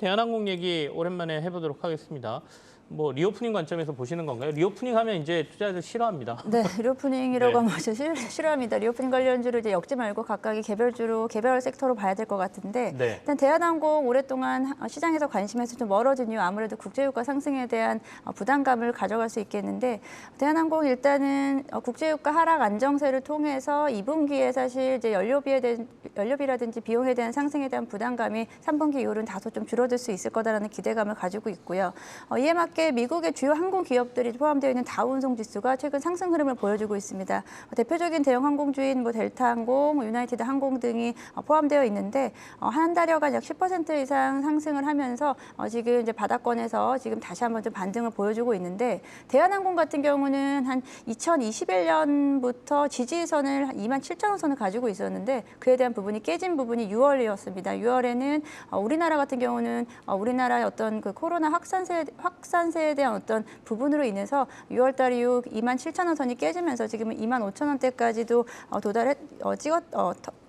대한항공 얘기 오랜만에 해보도록 하겠습니다. 뭐 리오프닝 관점에서 보시는 건가요? 리오프닝 하면 이제 투자자들 싫어합니다. 네, 리오프닝이라고 네. 하면 싫어합니다. 리오프닝 관련주를 이제 엮지 말고 각각의 개별주로 개별 섹터로 봐야 될 것 같은데 네. 일단 대한항공 오랫동안 시장에서 관심에서 좀 멀어진 이유 아무래도 국제유가 상승에 대한 부담감을 가져갈 수 있겠는데 대한항공 일단은 국제유가 하락 안정세를 통해서 2분기에 사실 이제 연료비라든지 비용에 대한 상승에 대한 부담감이 3분기 이후로는 다소 좀 줄어들 수 있을 거다라는 기대감을 가지고 있고요. 이에 맞게 미국의 주요 항공 기업들이 포함되어 있는 다우운송 지수가 최근 상승 흐름을 보여주고 있습니다. 대표적인 대형 항공주인 델타항공, 유나이티드 항공 등이 포함되어 있는데 한 달여간 약 10% 이상 상승을 하면서 지금 이제 바닥권에서 지금 다시 한번 좀 반등을 보여주고 있는데 대한항공 같은 경우는 한 2021년부터 지지선을 27,000원 선을 가지고 있었는데 그에 대한 부분이 깨진 부분이 6월이었습니다. 6월에는 우리나라 같은 경우는 우리나라의 어떤 그 코로나 확산세에 대한 어떤 부분으로 인해서 6월달 이후 27,000원 선이 깨지면서 지금은 25,000원대까지도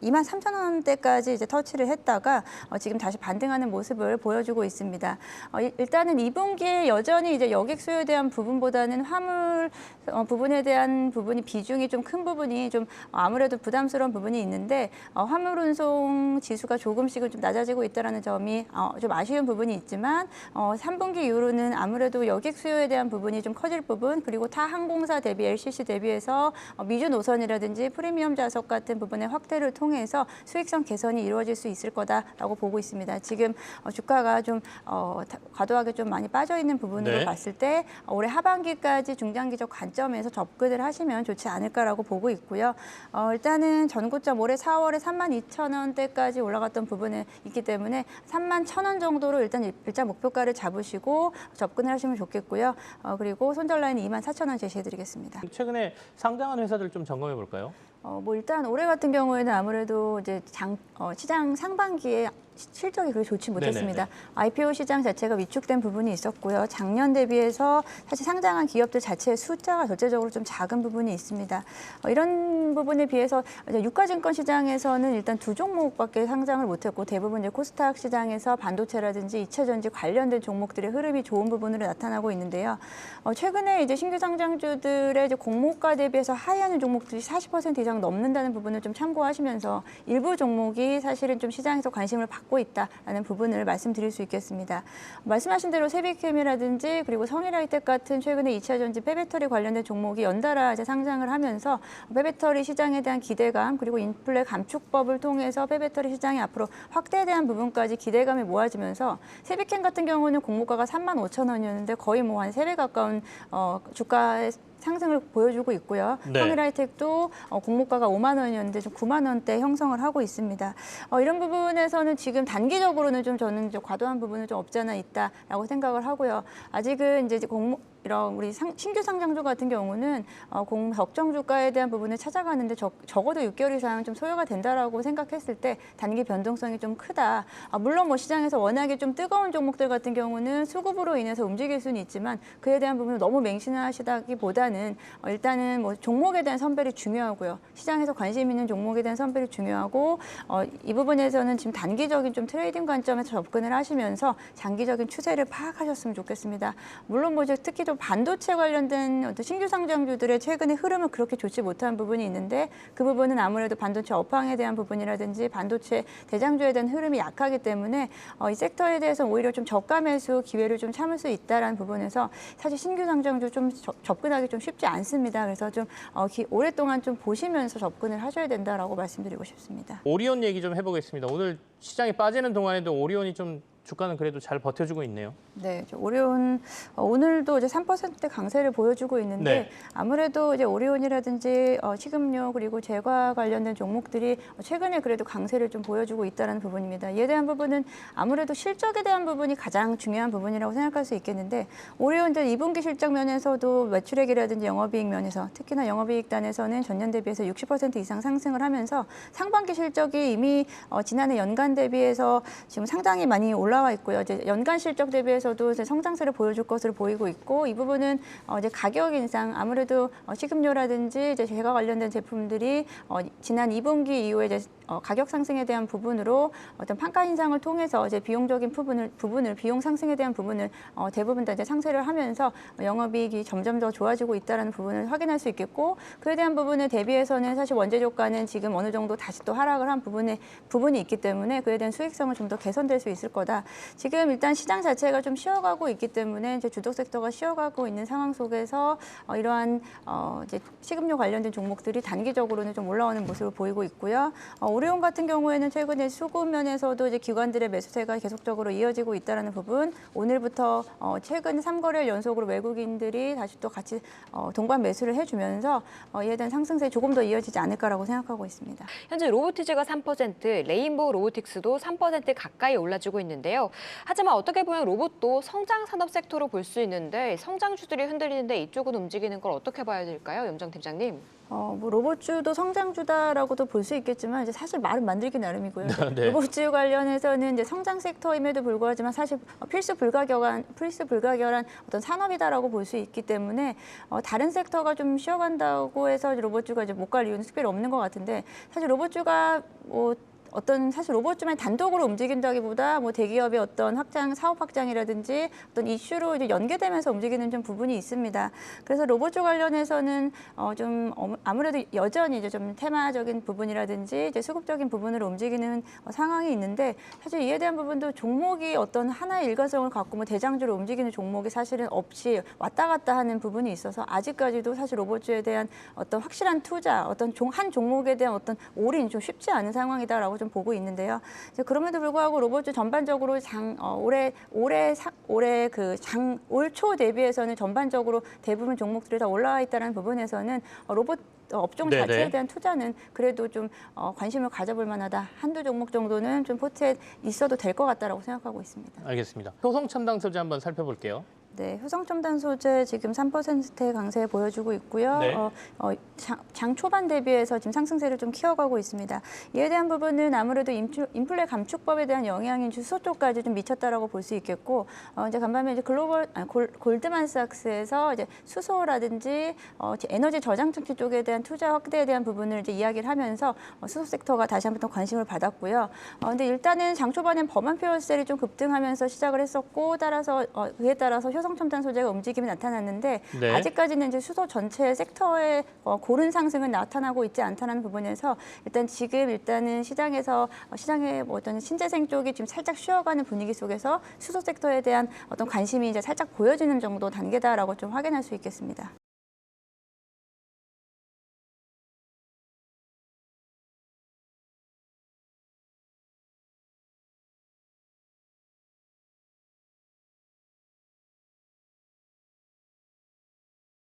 23,000원대까지 이제 터치를 했다가 지금 다시 반등하는 모습을 보여주고 있습니다. 일단은 2분기에 여전히 이제 여객 수요에 대한 부분보다는 화물 부분에 대한 부분이 비중이 좀 큰 부분이 좀 아무래도 부담스러운 부분이 있는데 화물 운송 지수가 조금씩은 좀 낮아지고 있다는 점이 좀 아쉬운 부분이 있지만 3분기 이후로는 아무래도 여객 수요에 대한 부분이 좀 커질 부분 그리고 타 항공사 대비 LCC 대비해서 미주 노선이라든지 프리미엄 좌석 같은 부분의 확대를 통해서 수익성 개선이 이루어질 수 있을 거다라고 보고 있습니다. 지금 주가가 좀 과도하게 좀 많이 빠져 있는 부분으로 네. 봤을 때 올해 하반기까지 중장기적 관점에서 접근을 하시면 좋지 않을까라고 보고 있고요. 일단은 전고점 올해 4월에 32,000원대까지 올라갔던 부분이 있기 때문에 31,000원 정도로 일단 일자 목표가를 잡으시고 접근을 하시면 좋겠고요. 그리고 손절 라인 24,000원 제시해드리겠습니다. 최근에 상장한 회사들 좀 점검해 볼까요? 뭐 일단 올해 같은 경우에는 아무래도 이제 시장 상반기에 실적이 그렇게 좋지 못했습니다. 네네네. IPO 시장 자체가 위축된 부분이 있었고요. 작년 대비해서 사실 상장한 기업들 자체의 숫자가 절대적으로 좀 작은 부분이 있습니다. 이런 부분에 비해서 유가증권 시장에서는 일단 두 종목밖에 상장을 못했고 대부분 이제 코스닥 시장에서 반도체라든지 이차전지 관련된 종목들의 흐름이 좋은 부분으로 나타나고 있는데요. 최근에 이제 신규 상장주들의 이제 공모가 대비해서 하이하는 종목들이 40% 이상 넘는다는 부분을 좀 참고하시면서 일부 종목이 사실은 좀 시장에서 관심을 받고 있다라는 부분을 말씀드릴 수 있겠습니다. 말씀하신 대로 세비캠이라든지 그리고 성일하이텍 같은 최근에 2차전지 폐배터리 관련된 종목이 연달아 이제 상장을 하면서 폐배터리 시장에 대한 기대감 그리고 인플레 감축법을 통해서 폐배터리 시장이 앞으로 확대에 대한 부분까지 기대감이 모아지면서 세비캠 같은 경우는 공모가가 35,000원이었는데 거의 뭐 한 3배 가까운 주가의 상승을 보여주고 있고요. 네. 성일하이텍도 공모가가 5만 원이었는데 좀 9만 원대 형성을 하고 있습니다. 이런 부분에서는 지금 단기적으로는 좀 저는 이제 과도한 부분은 좀 없지 않아 있다라고 생각을 하고요. 아직은 이제 이런 우리 신규 상장주 같은 경우는 적정 주가에 대한 부분을 찾아가는데 적어도 6개월 이상 좀 소요가 된다라고 생각했을 때 단기 변동성이 좀 크다. 물론 뭐 시장에서 워낙에 좀 뜨거운 종목들 같은 경우는 수급으로 인해서 움직일 수는 있지만 그에 대한 부분을 너무 맹신하시다기보다는 일단은 뭐 종목에 대한 선별이 중요하고요. 시장에서 관심 있는 종목에 대한 선별이 중요하고 이 부분에서는 지금 단기적인 좀 트레이딩 관점에서 접근을 하시면서 장기적인 추세를 파악하셨으면 좋겠습니다. 물론 뭐 특히 좀 반도체 관련된 어떤 신규 상장주들의 최근의 흐름은 그렇게 좋지 못한 부분이 있는데 그 부분은 아무래도 반도체 업황에 대한 부분이라든지 반도체 대장주에 대한 흐름이 약하기 때문에 이 섹터에 대해서 오히려 좀 저가 매수 기회를 좀 참을 수 있다라는 부분에서 사실 신규 상장주 좀 접근하기 좀 쉽지 않습니다. 그래서 좀 오랫동안 좀 보시면서 접근을 하셔야 된다라고 말씀드리고 싶습니다. 오리온 얘기 좀 해보겠습니다. 오늘 시장이 빠지는 동안에도 오리온이 좀 주가는 그래도 잘 버텨주고 있네요. 네, 오리온 오늘도 이제 3%대 강세를 보여주고 있는데 네. 아무래도 이제 오리온이라든지 식음료 그리고 제과 관련된 종목들이 최근에 그래도 강세를 좀 보여주고 있다는 부분입니다. 이에 대한 부분은 아무래도 실적에 대한 부분이 가장 중요한 부분이라고 생각할 수 있겠는데 오리온 이제 2분기 실적 면에서도 매출액이라든지 영업이익 면에서 특히나 영업이익 단에서는 전년 대비해서 60% 이상 상승을 하면서 상반기 실적이 이미 지난해 연간 대비해서 지금 상당히 많이 올라와 있고요. 이제 연간 실적 대비해서도 이제 성장세를 보여줄 것으로 보이고 있고 이 부분은 이제 가격 인상 아무래도 식음료라든지 이제 제과 관련된 제품들이 지난 2분기 이후에 이제 가격 상승에 대한 부분으로 어떤 판가 인상을 통해서 이제 비용적인 부분을 비용 상승에 대한 부분을 대부분 다 이제 상쇄를 하면서 영업이익이 점점 더 좋아지고 있다는 부분을 확인할 수 있겠고, 그에 대한 부분에 대비해서는 사실 원재 주가는 지금 어느 정도 다시 또 하락을 한 부분이 있기 때문에 그에 대한 수익성은 좀 더 개선될 수 있을 거다. 지금 일단 시장 자체가 좀 쉬어가고 있기 때문에 이제 주도 섹터가 쉬어가고 있는 상황 속에서 이러한 이제 식음료 관련된 종목들이 단기적으로는 좀 올라오는 모습을 보이고 있고요. 오리온 같은 경우에는 최근에 수급 면에서도 이제 기관들의 매수세가 계속적으로 이어지고 있다는 부분, 오늘부터 최근 3거래일 연속으로 외국인들이 다시 또 같이 동반 매수를 해주면서 이에 대한 상승세 조금 더 이어지지 않을까라고 생각하고 있습니다. 현재 로보티즈가 3%, 레인보우 로보틱스도 3% 가까이 올라주고 있는데요. 하지만 어떻게 보면 로봇도 성장 산업 섹터로 볼 수 있는데 성장주들이 흔들리는데 이쪽은 움직이는 걸 어떻게 봐야 될까요, 염정 팀장님? 뭐 로봇주도 성장주다라고도 볼 수 있겠지만 이제 사실 말은 만들기 나름이고요. 네. 로봇주 관련해서는 이제 성장 섹터임에도 불구하지만 사실 필수 불가결한 어떤 산업이다라고 볼 수 있기 때문에 다른 섹터가 좀 쉬어간다고 해서 로봇주가 이제 못 갈 이유는 특별히 없는 것 같은데, 사실 로봇주가 사실 로봇주만 단독으로 움직인다기보다 대기업의 어떤 사업 확장이라든지 어떤 이슈로 이제 연계되면서 움직이는 좀 부분이 있습니다. 그래서 로봇주 관련해서는 좀 아무래도 여전히 이제 좀 테마적인 부분이라든지 이제 수급적인 부분으로 움직이는 상황이 있는데, 사실 이에 대한 부분도 종목이 어떤 하나의 일관성을 갖고 대장주로 움직이는 종목이 사실은 없이 왔다 갔다 하는 부분이 있어서 아직까지도 사실 로봇주에 대한 어떤 확실한 투자, 어떤 한 종목에 대한 어떤 올인 좀 쉽지 않은 상황이다라고 좀 보고 있는데요. 그럼에도 불구하고 로봇주 전반적으로 올 초 대비해서는 전반적으로 대부분 종목들이 다 올라와 있다는 부분에서는 로봇 업종 네네. 자체에 대한 투자는 그래도 좀 관심을 가져볼 만하다. 한두 종목 정도는 좀 포트에 있어도 될 것 같다라고 생각하고 있습니다. 알겠습니다. 효성첨당 소재 한번 살펴볼게요. 네, 효성첨단 소재 지금 3%의 강세 보여주고 있고요. 네. 장 초반 대비해서 지금 상승세를 좀 키워가고 있습니다. 이에 대한 부분은 아무래도 인플레 감축법에 대한 영향이 주소 쪽까지 좀 미쳤다라고 볼 수 있겠고, 이제 간밤에 이제 골드만삭스에서 이제 수소라든지 에너지 저장 장치 쪽에 대한 투자 확대에 대한 부분을 이제 이야기를 하면서 수소 섹터가 다시 한번 더 관심을 받았고요. 근데 일단은 장 초반엔 범한 퓨어셀이 좀 급등하면서 시작을 했었고, 그에 따라서 효성첨단 소재가 움직임이 나타났는데, 네. 아직까지는 이제 수소 전체 섹터의 고른 상승은 나타나고 있지 않다는 부분에서 일단은 시장의 어떤 신재생 쪽이 지금 살짝 쉬어가는 분위기 속에서 수소 섹터에 대한 어떤 관심이 이제 살짝 보여지는 정도 단계다라고 좀 확인할 수 있겠습니다.